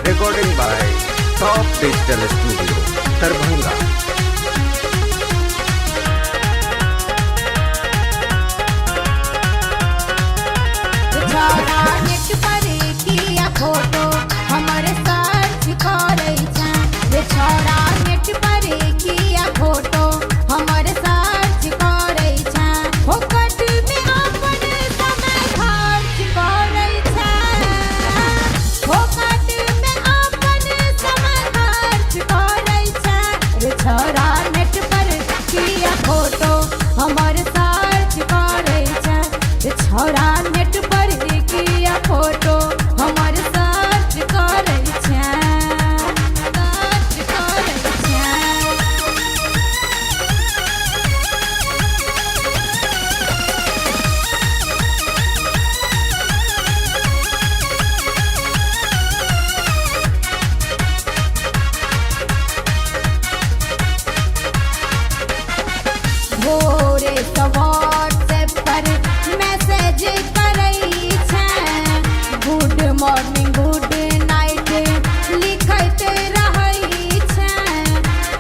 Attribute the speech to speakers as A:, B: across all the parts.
A: Recording by Top Digital Studio, Darbhanga.
B: Net पर किया photo हमारे सर्च करे रे छोड़ा नेट पर किया फोटो हमारे सर्च करे फोकट में अपन समय खर्च करे फोकट में अपन समय खर्च करे रे छोड़ा नेट पर किया फोटो हमारे सर्च करे रे छोड़ा नेट पर किया फोटो हमारे सर्च करे भोरे व्हाट्सएप पर मैसेज करई गुड मॉर्निंग गुड नाइट लिखत रहई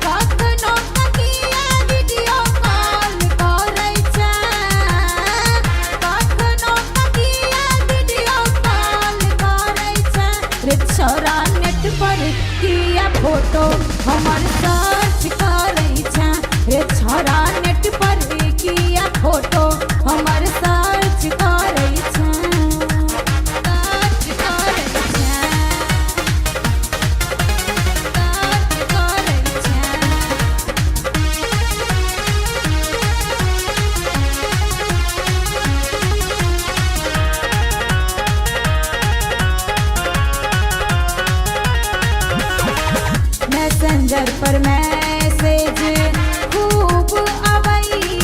B: कखनो किया वीडियो कॉल करई कखनो किया वीडियो कॉल करई रे छोरा नेट पर किया फोटो हमर सर्च करई रे छोरा नेट पर किया फोटो हमर सर्च करई मैसेंजर पर मैसेज खूब आवई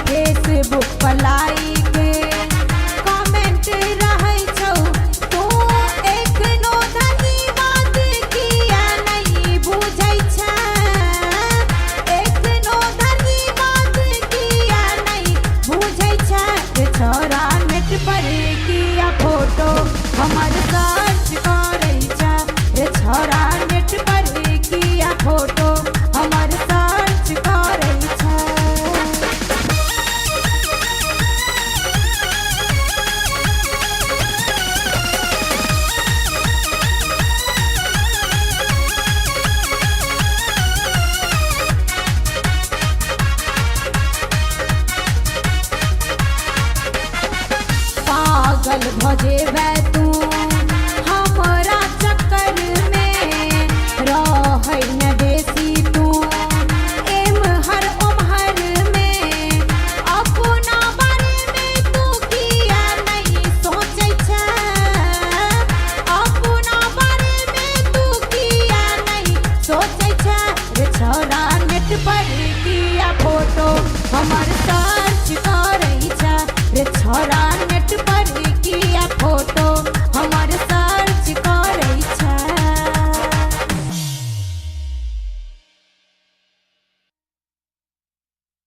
B: फेसबुक पर लाइक कमेंट रहई तो एक नो धनी बात किया नहीं बुझै एक नो धनी बात किया नहीं बुझै छोरा नेट पर किया फोटो हमर सर्च करई रे छोरा नेट पर किया फोटो हमर सर्च करई पागल भजेबे तू हमरा चक्कर में रहै न बेसी तू एमहर ओमहर में अपना बारे में तू किया नहीं सोचै अपना बारे में तू किया नहीं सोचै रे छोरा नेट पर